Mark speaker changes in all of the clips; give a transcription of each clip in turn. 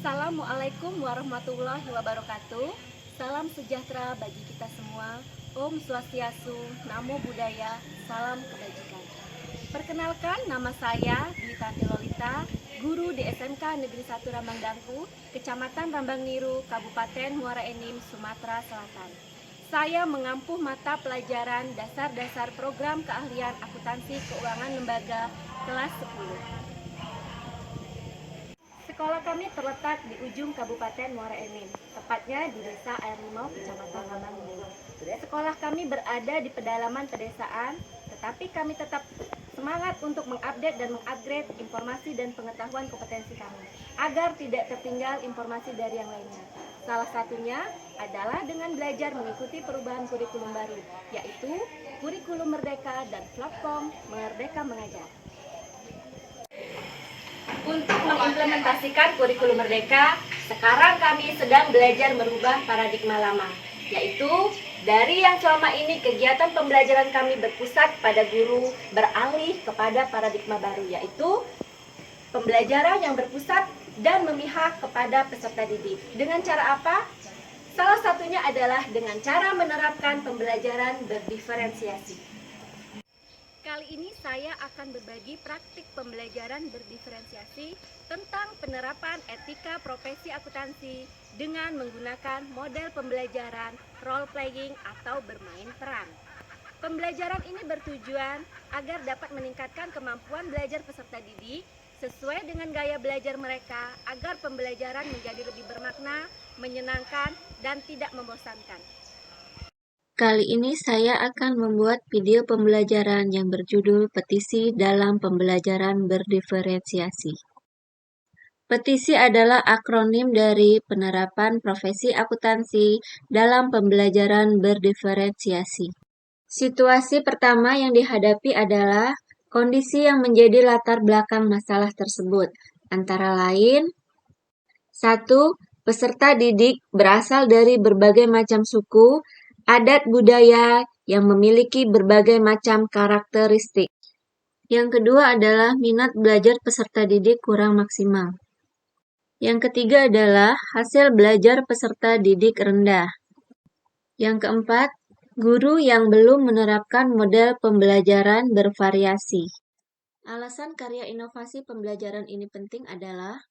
Speaker 1: Assalamualaikum warahmatullahi wabarakatuh. Salam sejahtera bagi kita semua. Om Swastiastu, Namo Buddhaya, salam kebajikan. Perkenalkan, nama saya Dwi Tanti Lolita, guru di SMK Negeri 1 Ramangdangku, Kecamatan Rambang Niru, Kabupaten Muara Enim, Sumatera Selatan. Saya mengampu mata pelajaran dasar-dasar program keahlian akuntansi keuangan lembaga kelas 10. Sekolah kami terletak di ujung Kabupaten Muara Enim, tepatnya di Desa Air Limau, Kecamatan Rambang Niru. Sekolah kami berada di pedalaman pedesaan, tetapi kami tetap semangat untuk mengupdate dan mengupgrade informasi dan pengetahuan kompetensi kami, agar tidak tertinggal informasi dari yang lainnya. Salah satunya adalah dengan belajar mengikuti perubahan kurikulum baru, yaitu kurikulum Merdeka dan platform Merdeka Mengajar. Untuk mengimplementasikan kurikulum Merdeka, sekarang kami sedang belajar merubah paradigma lama, yaitu dari yang selama ini kegiatan pembelajaran kami berpusat pada guru beralih kepada paradigma baru, yaitu pembelajaran yang berpusat dan memihak kepada peserta didik. Dengan cara apa? Salah satunya adalah dengan cara menerapkan pembelajaran berdiferensiasi. Kali ini saya akan berbagi praktik pembelajaran berdiferensiasi tentang penerapan etika profesi akuntansi dengan menggunakan model pembelajaran role playing atau bermain peran. Pembelajaran ini bertujuan agar dapat meningkatkan kemampuan belajar peserta didik sesuai dengan gaya belajar mereka agar pembelajaran menjadi lebih bermakna, menyenangkan, dan tidak membosankan.
Speaker 2: Kali ini saya akan membuat video pembelajaran yang berjudul Petisi dalam Pembelajaran Berdiferensiasi. Petisi adalah akronim dari penerapan profesi akuntansi dalam pembelajaran berdiferensiasi. Situasi pertama yang dihadapi adalah kondisi yang menjadi latar belakang masalah tersebut, antara lain 1. Peserta didik berasal dari berbagai macam suku, adat budaya yang memiliki berbagai macam karakteristik. Yang kedua adalah minat belajar peserta didik kurang maksimal. Yang ketiga adalah hasil belajar peserta didik rendah. Yang keempat, guru yang belum menerapkan model pembelajaran bervariasi. Alasan karya inovasi pembelajaran ini penting adalah: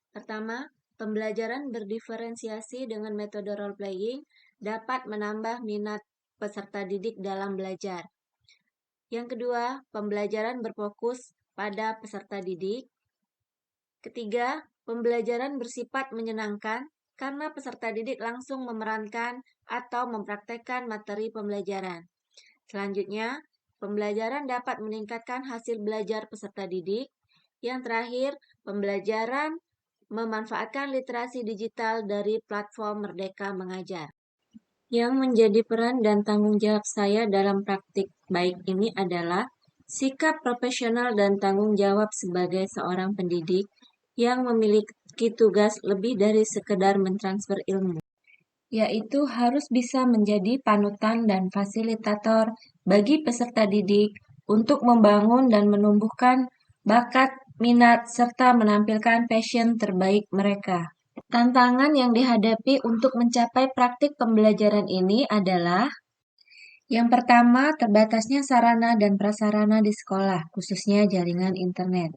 Speaker 2: pertama, pembelajaran berdiferensiasi dengan metode role playing dapat menambah minat peserta didik dalam belajar. Yang kedua, pembelajaran berfokus pada peserta didik. Ketiga, pembelajaran bersifat menyenangkan karena peserta didik langsung memerankan atau mempraktekkan materi pembelajaran. Selanjutnya, pembelajaran dapat meningkatkan hasil belajar peserta didik. Yang terakhir, pembelajaran memanfaatkan literasi digital dari platform Merdeka Mengajar. Yang menjadi peran dan tanggung jawab saya dalam praktik baik ini adalah sikap profesional dan tanggung jawab sebagai seorang pendidik yang memiliki tugas lebih dari sekedar mentransfer ilmu, yaitu harus bisa menjadi panutan dan fasilitator bagi peserta didik untuk membangun dan menumbuhkan bakat, minat, serta menampilkan passion terbaik mereka. Tantangan yang dihadapi untuk mencapai praktik pembelajaran ini adalah: yang pertama, terbatasnya sarana dan prasarana di sekolah, khususnya jaringan internet.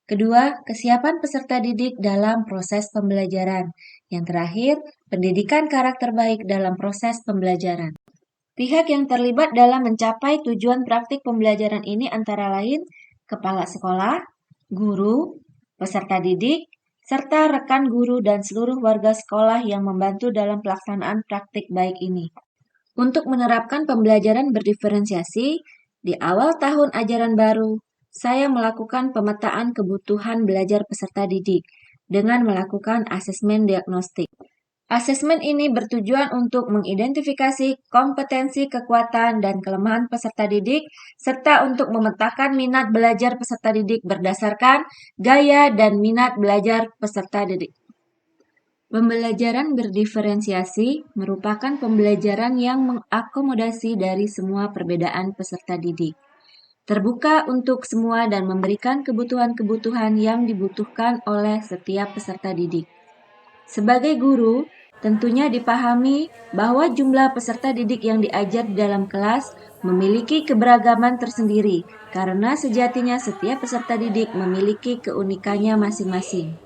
Speaker 2: Kedua, kesiapan peserta didik dalam proses pembelajaran. Yang terakhir, pendidikan karakter baik dalam proses pembelajaran. Pihak yang terlibat dalam mencapai tujuan praktik pembelajaran ini antara lain kepala sekolah, guru, peserta didik, serta rekan guru dan seluruh warga sekolah yang membantu dalam pelaksanaan praktik baik ini. Untuk menerapkan pembelajaran berdiferensiasi, di awal tahun ajaran baru, saya melakukan pemetaan kebutuhan belajar peserta didik dengan melakukan asesmen diagnostik. Asesmen ini bertujuan untuk mengidentifikasi kompetensi, kekuatan, dan kelemahan peserta didik, serta untuk memetakan minat belajar peserta didik berdasarkan gaya dan minat belajar peserta didik. Pembelajaran berdiferensiasi merupakan pembelajaran yang mengakomodasi dari semua perbedaan peserta didik, terbuka untuk semua dan memberikan kebutuhan-kebutuhan yang dibutuhkan oleh setiap peserta didik. Sebagai guru, tentunya dipahami bahwa jumlah peserta didik yang diajar di dalam kelas memiliki keberagaman tersendiri, karena sejatinya setiap peserta didik memiliki keunikannya masing-masing.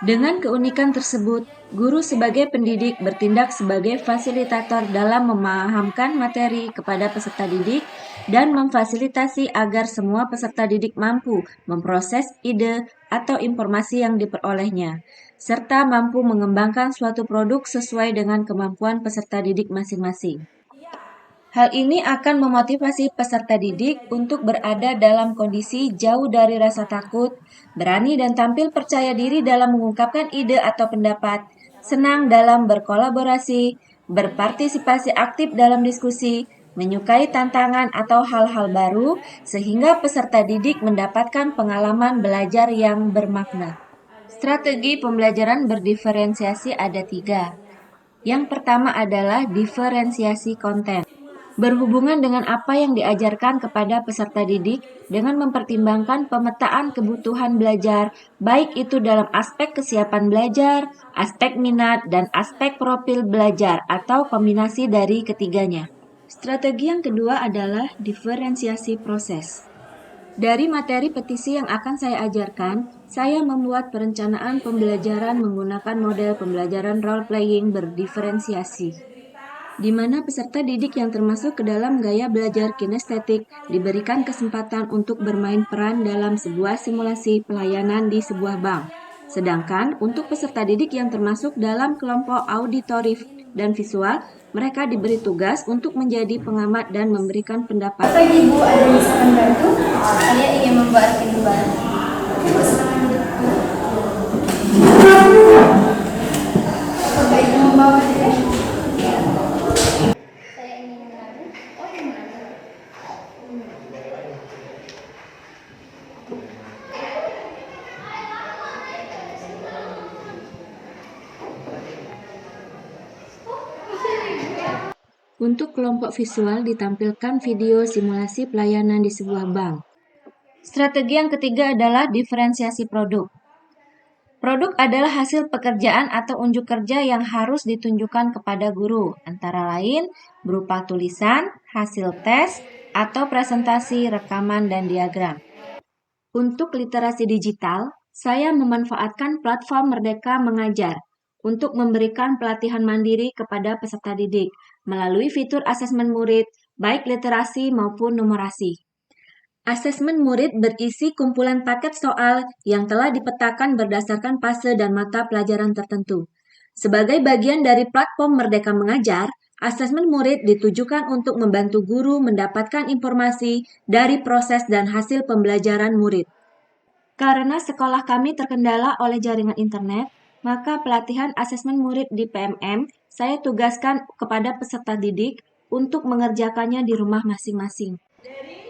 Speaker 2: Dengan keunikan tersebut, guru sebagai pendidik bertindak sebagai fasilitator dalam memahamkan materi kepada peserta didik dan memfasilitasi agar semua peserta didik mampu memproses ide atau informasi yang diperolehnya, serta mampu mengembangkan suatu produk sesuai dengan kemampuan peserta didik masing-masing. Hal ini akan memotivasi peserta didik untuk berada dalam kondisi jauh dari rasa takut, berani dan tampil percaya diri dalam mengungkapkan ide atau pendapat, senang dalam berkolaborasi, berpartisipasi aktif dalam diskusi, menyukai tantangan atau hal-hal baru, sehingga peserta didik mendapatkan pengalaman belajar yang bermakna. Strategi pembelajaran berdiferensiasi ada 3. Yang pertama adalah diferensiasi konten. Berhubungan dengan apa yang diajarkan kepada peserta didik dengan mempertimbangkan pemetaan kebutuhan belajar, baik itu dalam aspek kesiapan belajar, aspek minat, dan aspek profil belajar, atau kombinasi dari ketiganya. Strategi yang kedua adalah diferensiasi proses. Dari materi petisi yang akan saya ajarkan, saya membuat perencanaan pembelajaran menggunakan model pembelajaran role-playing berdiferensiasi, di mana peserta didik yang termasuk ke dalam gaya belajar kinestetik diberikan kesempatan untuk bermain peran dalam sebuah simulasi pelayanan di sebuah bank. Sedangkan untuk peserta didik yang termasuk dalam kelompok auditorif dan visual, mereka diberi tugas untuk menjadi pengamat dan memberikan pendapat.
Speaker 3: Bapak Ibu ada yang bisa membantu? Saya ingin membuat rekening baru. Ibu silakan duduk. Bapak Ibu membawa material? Saya ingin mengaku. Oh, yang mana?
Speaker 2: Untuk kelompok visual ditampilkan video simulasi pelayanan di sebuah bank. Strategi yang ketiga adalah diferensiasi produk. Produk adalah hasil pekerjaan atau unjuk kerja yang harus ditunjukkan kepada guru, antara lain berupa tulisan, hasil tes, atau presentasi, rekaman, dan diagram. Untuk literasi digital, saya memanfaatkan platform Merdeka Mengajar untuk memberikan pelatihan mandiri kepada peserta didik melalui fitur asesmen murid, baik literasi maupun numerasi. Asesmen murid berisi kumpulan paket soal yang telah dipetakan berdasarkan fase dan mata pelajaran tertentu. Sebagai bagian dari platform Merdeka Mengajar, asesmen murid ditujukan untuk membantu guru mendapatkan informasi dari proses dan hasil pembelajaran murid. Karena sekolah kami terkendala oleh jaringan internet, maka pelatihan asesmen murid di PMM saya tugaskan kepada peserta didik untuk mengerjakannya di rumah masing-masing.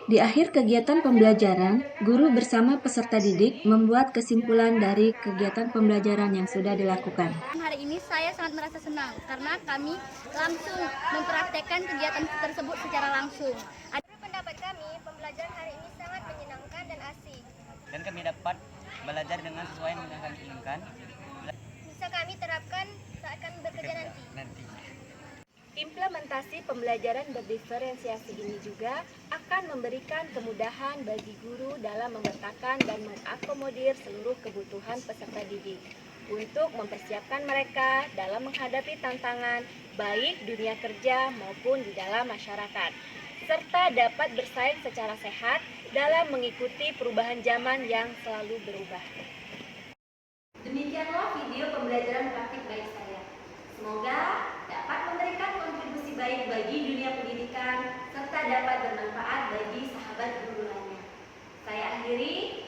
Speaker 2: Di akhir kegiatan pembelajaran, guru bersama peserta didik membuat kesimpulan dari kegiatan pembelajaran yang sudah dilakukan.
Speaker 3: Hari ini saya sangat merasa senang karena kami langsung mempraktekkan kegiatan tersebut secara langsung. Menurut pendapat kami, pembelajaran hari ini sangat menyenangkan dan asik.
Speaker 4: Dan kami dapat belajar dengan sesuai yang kami inginkan.
Speaker 3: Bisa kami terapkan saat kami bekerja nanti.
Speaker 1: Implementasi pembelajaran berdiferensiasi ini juga akan memberikan kemudahan bagi guru dalam memetakan dan mengakomodir seluruh kebutuhan peserta didik untuk mempersiapkan mereka dalam menghadapi tantangan baik dunia kerja maupun di dalam masyarakat, serta dapat bersaing secara sehat dalam mengikuti perubahan zaman yang selalu berubah. Demikianlah video pembelajaran praktik baik saya. Semoga dapat memberikan kontribusi baik bagi dunia pendidikan serta dapat bermanfaat bagi sahabat guru lainnya. Saya akhiri.